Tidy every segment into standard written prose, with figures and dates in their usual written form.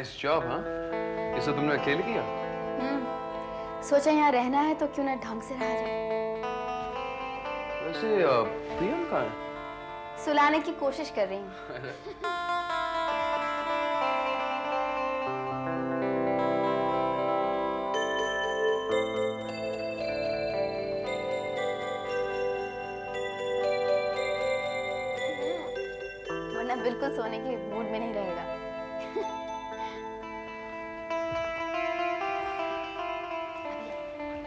Nice job. हाँ, इसे तुमने अकेले किया? सोचा यहाँ रहना है तो क्यों ना ढंग से रहा जाए। वैसे प्रियम कहाँ है? सुलाने की कोशिश कर रही हूँ। वरना बिल्कुल सोने के मूड में नहीं रहेगा।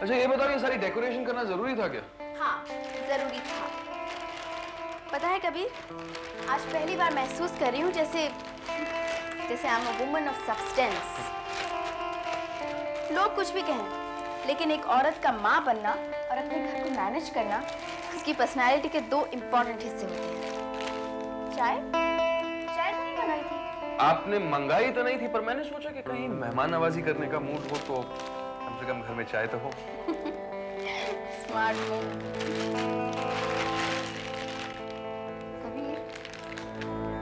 अच्छा ये बताओ, ये सारी डेकोरेशन करना जरूरी था क्या? हाँ, जरूरी था। पता है कबीर, आज पहली बार महसूस कर रही हूँ जैसे I am a woman of substance. लोग कुछ भी कहें, लेकिन एक औरत का माँ बनना और अपने घर को मैनेज करना उसकी पर्सनालिटी के दो इम्पोर्टेंट हिस्से होते हैं। चाय तो नहीं बनाई थी। आपने मंगाई तो नहीं थी, पर मैंने सोचा कि कहीं मेहमान नवाजी करने का मूड हो तो कम से कम घर में चाय तो हो। Smart move. कबीर,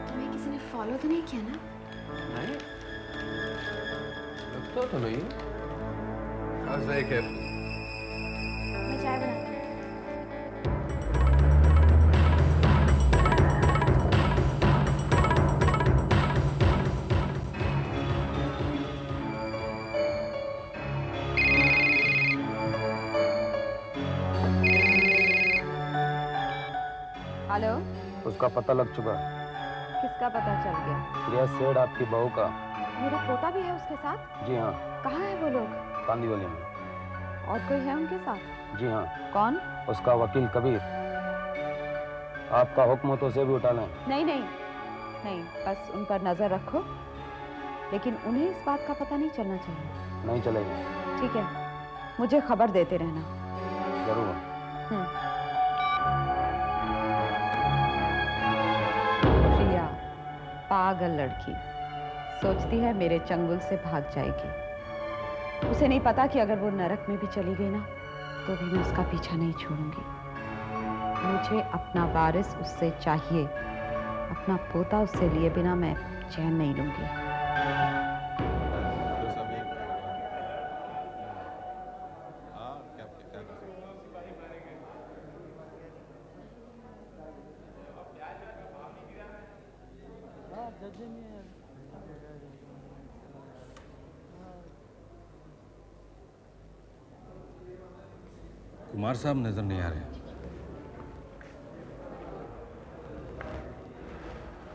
तुम्हें किसी ने फॉलो तो नहीं किया ना? नहीं, लगता तो नहीं। मैं चाय बनाती हूँ। हेलो। उसका पता लग चुका है। किसका पता चल गया? प्रिया सेठ आपकी बहू का। मेरा पोता भी है उसके साथ? जी हाँ। कहाँ है वो लोग? कांदीवली में। और कोई है उनके साथ? जी हाँ। कौन? उसका वकील कबीर। आपका हुक्म हो तो उसे भी उठा लें। नहीं नहीं नहीं, बस उन पर नजर रखो, लेकिन उन्हें इस बात का पता नहीं चलना चाहिए। नहीं चलेगा। ठीक है, मुझे खबर देते रहना। जरूर। प्रिया पागल लड़की, सोचती है मेरे चंगुल से भाग जाएगी। उसे नहीं पता कि अगर वो नरक में भी चली गई ना तो भी मैं उसका पीछा नहीं छोड़ूंगी। मुझे अपना वारिस उससे चाहिए, अपना पोता उससे लिए बिना मैं चैन नहीं लूंगी। कुमार साहब नजर नहीं आ रहे।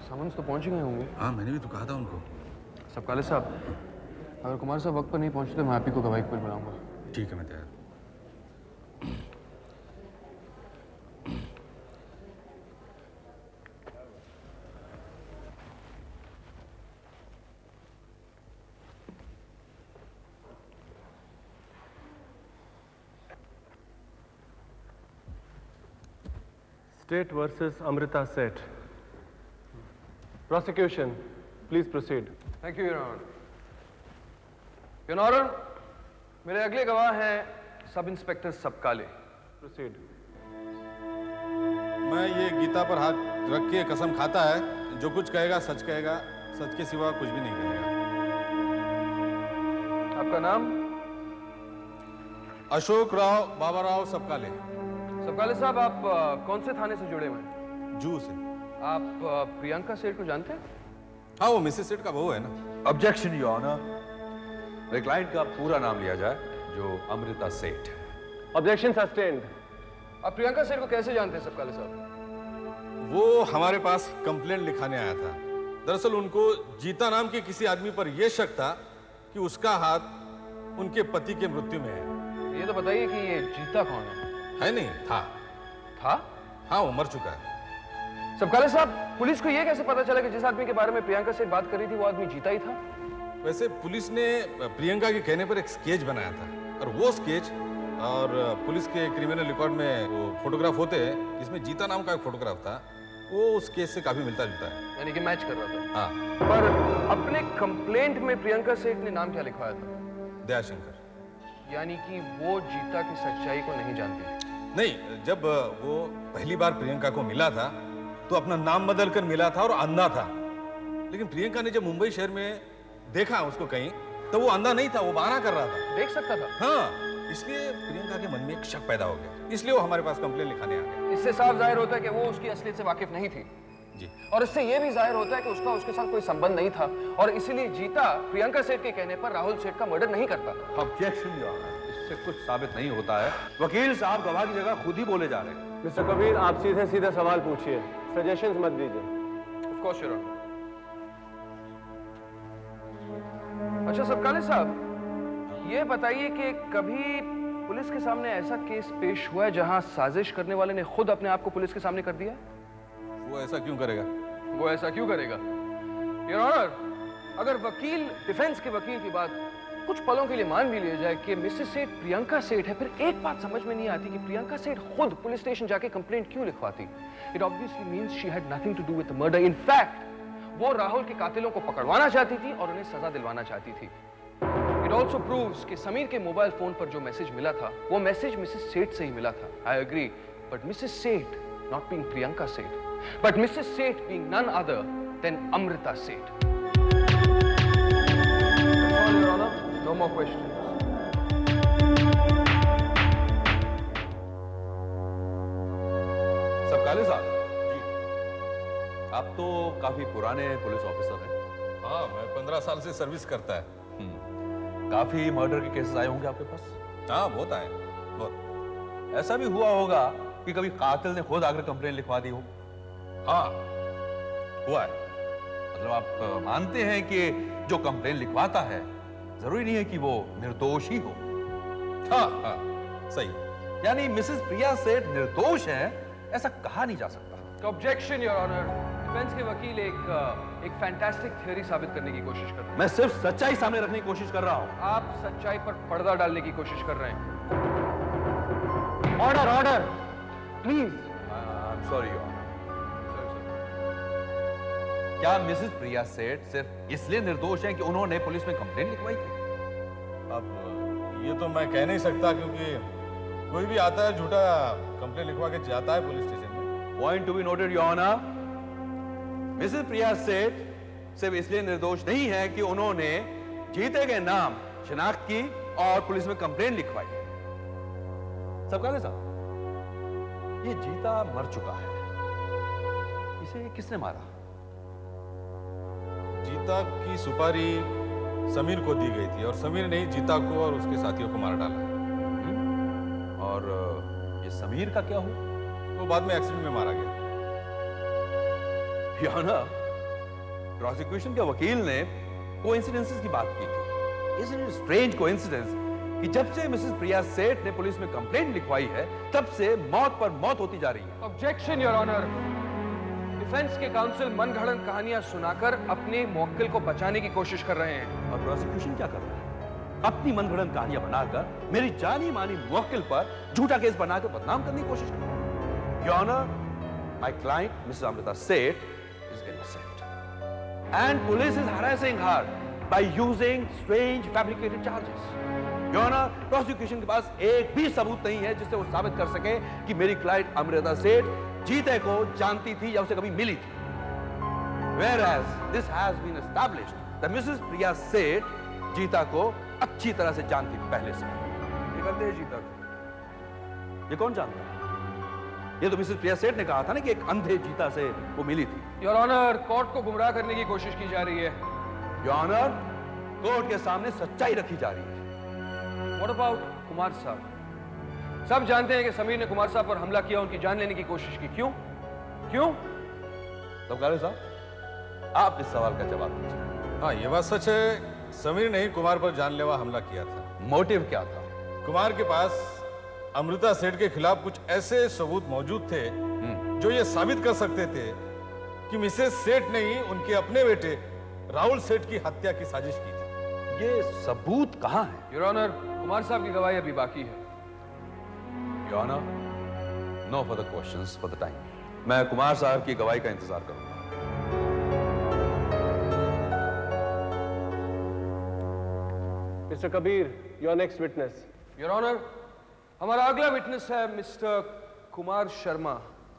समन्स तो पहुंच ही गए होंगे। हाँ, मैंने भी तो कहा था उनको। सबकाले साहब, अगर कुमार साहब वक्त पर नहीं पहुंचे तो मैं आप ही को गवाही पर बुलाऊंगा। ठीक है, मैं तैयार। State versus Amrita Seth. Prosecution, please proceed. Thank you, your honour. Your honour, मेरे अगले गवाह हैं सब इंस्पेक्टर सबकाले। Proceed. मैं ये गीता पर हाथ रख के कसम खाता है, जो कुछ कहेगा, सच के सिवा कुछ भी नहीं कहेगा। आपका नाम? अशोक राव बाबाराव सबकाले। सबकाले साहब, आप कौन से थाने से जुड़े हुए हैं? जू से। आप प्रियंका सेठ को जानते हैं? हाँ, वो मिसेस सेठ का बहू है ना। ऑब्जेक्शन योर ऑनर, मेरे क्लाइंट का पूरा नाम लिया जाए, जो अमृता सेठ। Objection sustained. आप प्रियंका सेठ को कैसे जानते हैं सबकाले साहब? वो हमारे पास कंप्लेंट लिखाने आया था। दरअसल उनको जीता नाम के किसी आदमी पर यह शक था कि उसका हाथ उनके पति के मृत्यु में है। ये तो बताइए कि ये जीता कौन है? है नहीं, था। हाँ, वो मर चुका है। सबकाले साहब, पुलिस को ये कैसे पता चला कि जिस आदमी के बारे में प्रियंका सेठ बात कर रही थी वो आदमी जीता ही था? वैसे पुलिस ने प्रियंका के कहने पर एक स्केच बनाया था, और वो स्केच और पुलिस के क्रिमिनल रिकॉर्ड में वो फोटोग्राफ होते हैं, जिसमें जीता नाम का एक फोटोग्राफ था, वो उस केस से काफी मिलता जुलता है। यानी कि मैच कर रहा था। हाँ। पर अपने कंप्लेंट में प्रियंका सेठ ने नाम क्या लिखवाया था? दयाशंकर। यानी कि वो जीता की सच्चाई को नहीं जानती। नहीं, जब वो पहली बार प्रियंका को मिला था तो अपना नाम बदल कर मिला था और अंधा था। लेकिन प्रियंका ने जब मुंबई शहर में देखा उसको कहीं तो वो अंधा नहीं था, वो बहाना कर रहा था। देख सकता था। हाँ, इसलिए प्रियंका के मन में एक शक पैदा हो गया, इसलिए वो हमारे पास कंप्लेन लिखाने आ गए। इससे साफ जाहिर होता है कि वो उसकी असलियत से वाकिफ नहीं थी जी। और इससे यह भी जाहिर होता है कि उसका उसके साथ कोई संबंध नहीं था और इसीलिए जीता प्रियंका सेठ के कहने पर राहुल सेठ का मर्डर नहीं करता। ऑब्जेक्शन योर ऑनर, इससे कुछ साबित नहीं होता है। वकील साहब गवाह की जगह खुद ही बोले जा रहे हैं। मिस्टर कबीर, आप सीधे सीधे सवाल पूछिए, सजेशंस मत दीजिए। Of course, Your Honor. अच्छा सबकाले साहब, ये बताइए कि कभी पुलिस के सामने ऐसा केस पेश हुआ है जहां साजिश करने वाले ने खुद अपने आप को पुलिस के सामने कर दिया? वो ऐसा क्यों करेगा? वो ऐसा क्यों करेगा? योर ऑनर, अगर वकील, डिफेंस के वकील की बात कुछ पलों के लिए मान भी लिया जाए कि मिसेस सेठ प्रियंका सेठ है, फिर एक बात समझ में नहीं आती कि प्रियंका सेठ खुद पुलिस स्टेशन जाके कंप्लेंट क्यों लिखवाती? It obviously means she had nothing to do with the murder. In fact, वो राहुल के कातिलों को पकड़वाना चाहती थी और उन्हें सजा दिलवाना चाहती थी। It also proves कि समीर के मोबाइल फोन पर जो मैसेज मिला था, वो मैसेज मिसेस सेठ से ही मिला था। I agree, but Mrs. Seth not being Priyanka Seth, but Mrs. Seth being none other than Amrita Seth. That's all, Your Honor. No more questions. सबकाले साहब जी, आप तो काफी पुराने पुलिस ऑफिसर हैं। हाँ, मैं 15 साल से सर्विस करता है। काफी मर्डर के केसेस आए होंगे आपके पास। हाँ, बहुत आए, बहुत। ऐसा भी हुआ होगा कि कभी कातिल ने खुद आकर कंप्लेन लिखवा दी हो। हाँ, हुआ है। मतलब आप मानते हैं कि जो कंप्लेन लिखवाता है जरूरी नहीं है कि वो निर्दोष ही हो। हाँ, हाँ, सही। यानी मिसेस प्रिया सेठ निर्दोष है ऐसा कहा नहीं जा सकता। Objection, Your Honor. डिफेंस के वकील एक फैंटास्टिक थ्योरी साबित करने की कोशिश कर रहे हैं। मैं सिर्फ सच्चाई सामने रखने की कोशिश कर रहा हूं। आप सच्चाई पर पर्दा डालने की कोशिश कर रहे हैं। Order, order, please. I am sorry your honour. क्या मिसेस प्रिया सेठ सिर्फ इसलिए निर्दोष हैं कि उन्होंने पुलिस में कंप्लेन लिखवाई थी? अब ये तो मैं कह नहीं सकता, क्योंकि कोई भी आता है झूठा कंप्लेन लिखवा के जाता है पुलिस स्टेशन में। Point to be noted your honour, Mrs Priya Seth सिर्फ इसलिए निर्दोष नहीं है कि उन्होंने जीते के नाम शिनाख्त की और पुलिस में कंप्लेन लिखवाई। सबकाले साहब, ये जीता मर चुका है, इसे किसने मारा? जीता की सुपारी समीर को दी गई थी और समीर ने ही जीता को और उसके साथियों को मार डाला। और ये समीर का क्या हुआ? वो बाद में एक्सीडेंट में मारा गया। प्रोसिक्यूशन के वकील ने कोइंसिडेंसेस की बात की थी। Isn't it strange coincidence कि जब से मिसेस प्रिया सेठ ने पुलिस में कंप्लेंट लिखवाई है तब से मौत पर मौत होती जा रही है। Objection your honour. डिफेंस के काउंसिल मनगढ़ंत कहानियां सुनाकर अपने मुवक्किल को बचाने की कोशिश कर रहे हैं। और प्रोसिक्यूशन क्या कर रहा है? अपनी मनगढ़ंत कहानियां बनाकर मेरी जानी मानी मुवक्किल पर झूठा केस बनाकर बदनाम करने की कोशिश कर रहा है। Your honour, my client Mrs Amrita Seth is innocent and police is harassing her by using strange fabricated charges. Your Honor, prosecution के पास एक भी सबूत नहीं है जिससे वो साबित कर सके कि मेरी क्लाइंट अमृता सेठ जीते को जानती थी या उसे कभी मिली थी। Whereas this has been established that Mrs. Priya सेठ जीता को अच्छी तरह से जानती थी पहले से। ये कहते हैं जीता को। ये कौन जानता है? ये तो मिसेस प्रिया सेठ ने कहा था ना कि एक अंधे जीता से वो मिली थी। योर ऑनर, कोर्ट को गुमराह करने की कोशिश की जा रही है। योर ऑनर, कोर्ट के सामने सच्चाई रखी जा रही है। व्हाट अबाउट कुमार साहब? सब जानते हैं कि समीर ने कुमार साहब पर हमला किया, उनकी जान लेने की कोशिश की। क्यों? क्यों? सबकाले साहब, आप इस सवाल का जवाब दीजिए। हाँ, ये बात सच है, समीर ने ही कुमार पर जानलेवा हमला किया था। मोटिव क्या था? कुमार के पास अमृता सेठ के खिलाफ कुछ ऐसे सबूत मौजूद थे जो ये साबित कर सकते थे कि मिसेस सेठ ने ही उनके अपने बेटे राहुल सेठ की हत्या की साजिश की थी। ये सबूत कहाँ है? योर ऑनर, कुमार साहब की गवाही अभी बाकी है। Your honour, no further questions for the time. मैं कुमार साहब की गवाही का इंतजार करूंगा। Mr Kabir, your next witness. Your honour, हमारा अगला विटनेस है Mr Kumar Sharma.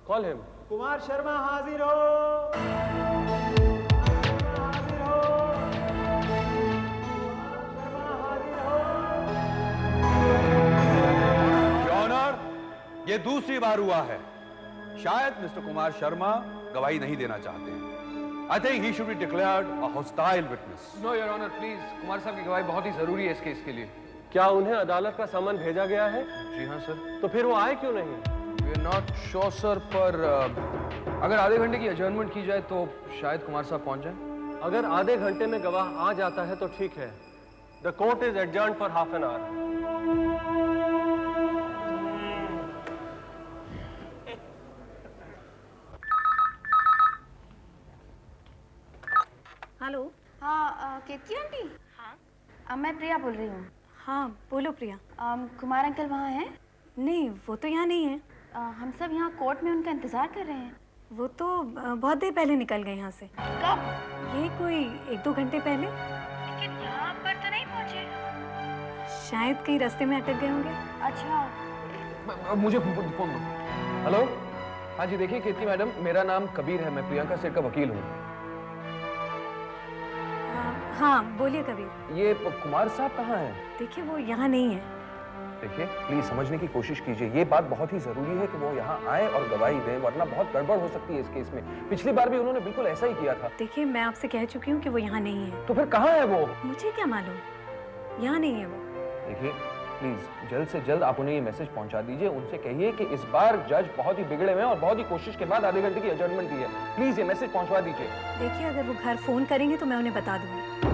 Call him. Kumar Sharma हाजिर हो। हाजिर हो। ये दूसरी बार हुआ है। शायद मिस्टर कुमार शर्मा गवाही नहीं देना चाहते हैं। I think he should be declared a hostile witness. No your honour please, Kumar साहब की गवाही बहुत ही जरूरी है इस केस के लिए। क्या उन्हें अदालत का सामान भेजा गया है? जी हाँ सर। तो फिर वो आए क्यों नहीं? We are not sure sir, पर अगर आधे घंटे की अजर्नमेंट की जाए तो शायद कुमार साहब पहुंच जाए। अगर आधे घंटे में गवाह आ जाता है तो ठीक है। The court is adjourned for half an hour. Hello. हाँ केतकी आंटी। हाँ मैं प्रिया बोल रही हूँ। हाँ बोलो प्रिया। कुमार अंकल वहाँ हैं? नहीं, वो तो यहाँ नहीं है। हम सब यहाँ कोर्ट में उनका इंतजार कर रहे हैं। वो तो बहुत देर पहले निकल गए यहाँ से। कब? ये कोई 1-2 घंटे पहले। लेकिन यहाँ पर तो नहीं पहुँचे। शायद कहीं रास्ते में अटक गए होंगे। अच्छा मुझे फोन दो। हेलो, हाँ जी देखिए केतकी मैडम, मेरा नाम कबीर है, मैं प्रियंका सेठ का वकील हूँ। हाँ बोलिए कबीर। ये कुमार साहब कहाँ हैं? देखिए वो यहाँ नहीं है। देखिए प्लीज समझने की कोशिश कीजिए, ये बात बहुत ही जरूरी है कि वो यहाँ आए और गवाही दें, वरना बहुत गड़बड़ हो सकती है इस केस में। पिछली बार भी उन्होंने बिल्कुल ऐसा ही किया था। देखिए मैं आपसे कह चुकी हूँ कि वो यहाँ नहीं है। तो फिर कहाँ है वो? मुझे क्या मालूम, यहाँ नहीं है वो। देखिए प्लीज जल्द से जल्द आप उन्हें ये मैसेज पहुंचा दीजिए, उनसे कहिए कि इस बार जज बहुत ही बिगड़े हुए हैं और बहुत ही कोशिश के बाद आधे घंटे की अजर्नमेंट दी है। प्लीज ये मैसेज पहुंचवा दीजिए। देखिए अगर वो घर फोन करेंगे तो मैं उन्हें बता दूंगी।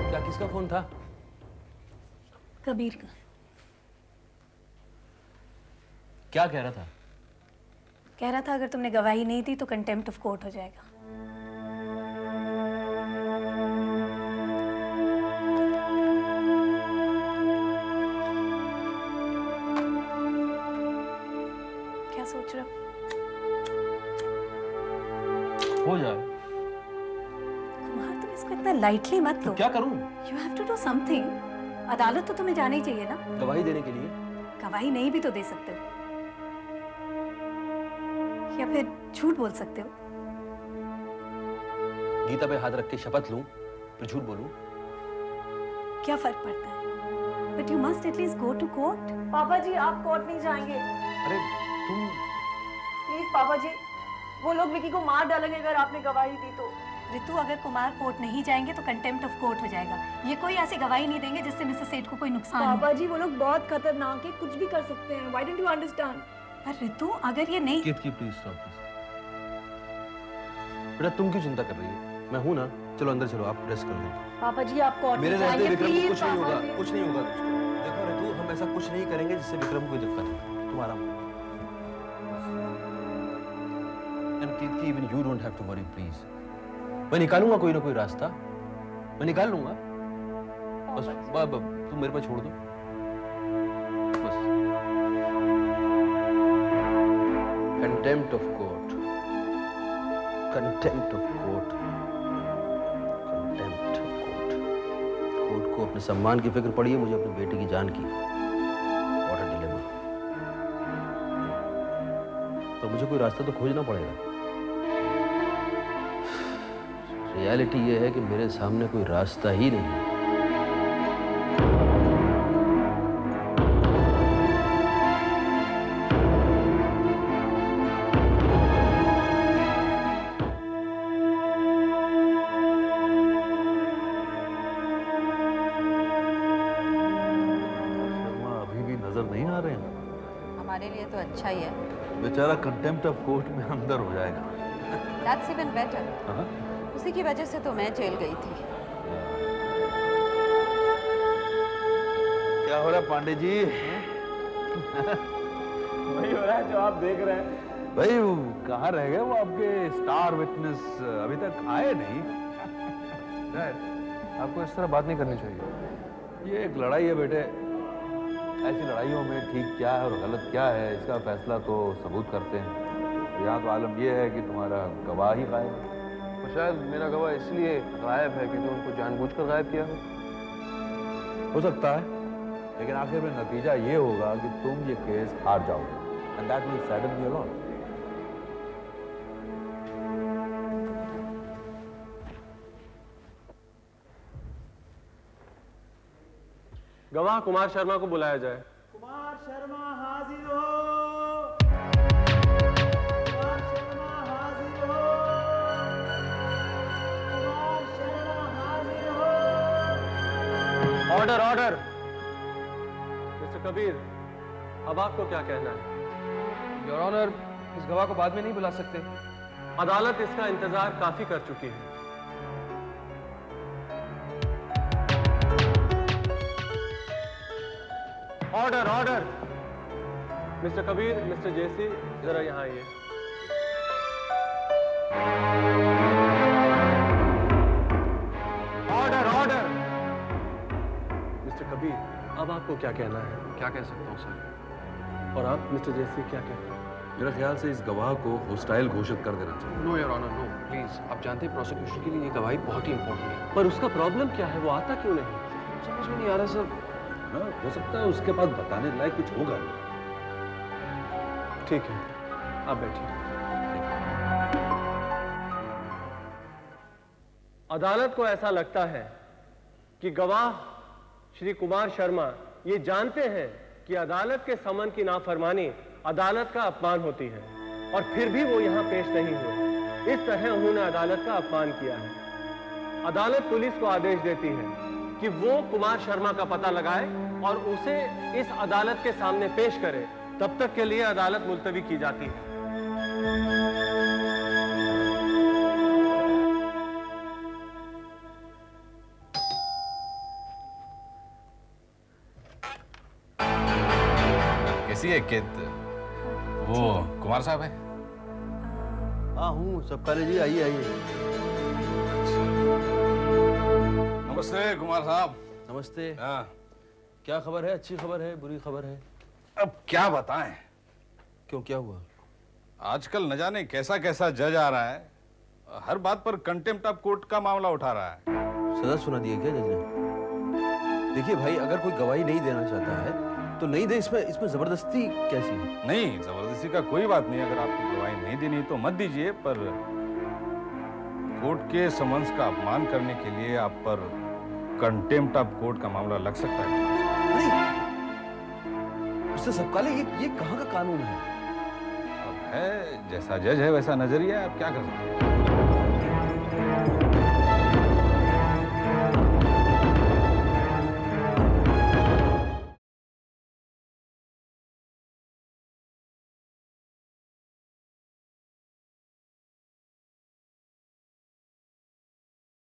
क्या किसका फोन था? कबीर का। क्या कह रहा था? कह रहा था अगर तुमने गवाही नहीं दी तो कंटेम्प्ट ऑफ कोर्ट हो जाएगा। क्या सोच रहे हो जाए। कुमार तुम इसको इतना लाइटली मत लो। क्या करूं? You have to do something. अदालत तो तुम्हें जाना ही चाहिए ना। गवाही देने के लिए? गवाही नहीं भी तो दे सकते हो, या फिर झूठ बोल सकते हो। गीता पे हाथ रख के शपथ लूं फिर झूठ बोलूं? क्या फर्क पड़ता है? But you must at least go to court. पापा जी आप कोर्ट नहीं जाएंगे। अरे तुम प्लीज पापा जी, वो लोग विकी को मार डालेंगे अगर आपने गवाही दी तो। रितु अगर कुमार कोर्ट नहीं जाएंगे तो कंटेम्प्ट ऑफ कोर्ट हो जाएगा। ये कोई ऐसी गवाही नहीं देंगे जिससे मिसेस सेठ को कोई नुकसान हो। पापा जी वो लोग बहुत खतरनाक है, कुछ भी कर सकते हैं। Why don't you understand? पर रितु अगर ये नहीं। केतकी प्लीज स्टॉप दिस। बेटा तुम क्यों चिंता कर रही हो? मैं हूं ना, चलो अंदर चलो, आप रेस्ट कर लो। पापा जी आप कोर्ट मेरे नहीं रहते जाएंगे विक्रम को प्लीज। कुछ नहीं होगा, कुछ नहीं होगा। देखो रितु, हम ऐसा कुछ नहीं करेंगे जिससे विक्रम को कोई दिक्कत हो। तुम आराम करो। And Ketki even you don't have to worry please. मैं निकालूंगा कोई ना कोई रास्ता, मैं निकाल लूंगा। बस तुम मेरे पर छोड़ दो बस। Contempt of court, contempt of court, contempt of court. Court को अपने सम्मान की फिक्र पड़ी है, मुझे अपने बेटे की जान की। What a dilemma. तो मुझे कोई रास्ता तो खोजना पड़ेगा। रियलिटी ये है कि मेरे सामने कोई रास्ता ही नहीं है। शर्मा अभी भी नजर नहीं आ रहे हैं। हमारे लिए तो अच्छा ही है। बेचारा कंटेम्प्ट ऑफ कोर्ट में अंदर हो जाएगा। That's even better. हाँ? उसी की वजह से तो मैं जेल गई थी। क्या हो रहा है पांडे जी? वही हो रहा है जो आप देख रहे हैं। भाई वो कहाँ रह गए वो आपके स्टार विटनेस? अभी तक आए नहीं। आपको इस तरह बात नहीं करनी चाहिए। ये एक लड़ाई है बेटे, ऐसी लड़ाइयों में ठीक क्या है और गलत क्या है इसका फैसला तो सबूत करते हैं। यहाँ तो आलम ये है कि तुम्हारा गवाह ही गायब है। तो शायद मेरा गवाह इसलिए गायब है क्योंकि उनको जानबूझकर गायब किया है। हो सकता है, लेकिन आखिर में नतीजा ये होगा कि तुम ये केस हार जाओगे and that will saddened me a lot. गवाह कुमार शर्मा को बुलाया जाए। कुमार शर्मा हाजिर। Order order. मिस्टर कबीर, अब आपको क्या कहना है? योर ऑनर, इस गवाह को बाद में नहीं बुला सकते। अदालत इसका इंतजार काफी कर चुकी है। Order order. Mr Kabir, Mr JC, जरा यहां आइए। Order order. मिस्टर कबीर, अब आपको क्या कहना है? क्या कह सकता हूँ सर? और आप मिस्टर जेसी क्या कहते हैं? मेरा ख्याल से इस गवाह को हॉस्टाइल घोषित कर देना चाहिए। No your honour, no please. आप जानते हैं प्रोसिक्यूशन के लिए ये गवाही बहुत ही इंपॉर्टेंट है। पर उसका प्रॉब्लम क्या है? वो आता क्यों नहीं? समझ में नहीं आ रहा सर। हाँ, हो सकता है उसके पास बताने लायक कुछ होगा नहीं। ठीक है, आप बैठिए। अदालत को ऐसा लगता है कि गवाह श्री कुमार शर्मा ये जानते हैं कि अदालत के समन की नाफरमानी अदालत का अपमान होती है, और फिर भी वो यहां पेश नहीं हुए। इस तरह उन्होंने अदालत का अपमान किया है। अदालत पुलिस को आदेश देती है कि वो कुमार शर्मा का पता लगाए और उसे इस अदालत के सामने पेश करे। तब तक के लिए अदालत मुलतवी की जाती है। कैसी है केत? वो कुमार साहब है? हाँ हूँ, सबका जी, आइए आइए। नमस्ते कुमार साहब। नमस्ते। हाँ, क्या खबर है? अच्छी खबर है, बुरी खबर है? अब क्या बताएं? क्यों, क्या हुआ? आजकल न जाने कैसा कैसा जज आ रहा है, हर बात पर कंटेम्प्ट ऑफ कोर्ट का मामला उठा रहा है। सजा सुना दिया क्या जज ने? देखिए भाई, अगर कोई गवाही नहीं देना चाहता है तो नहीं दे। इसमें जबरदस्ती कैसी है? नहीं, जबरदस्ती का कोई बात नहीं। अगर आपको गवाही नहीं देनी तो मत दीजिए, पर कोर्ट के समन्स का अपमान करने के लिए आप पर कंटेम्प्ट ऑफ कोर्ट का मामला लग सकता है। नहीं, उससे सबका ये कहाँ का कानून है? अब है, जैसा जज है वैसा नजरिया है, आप क्या कर सकते हैं?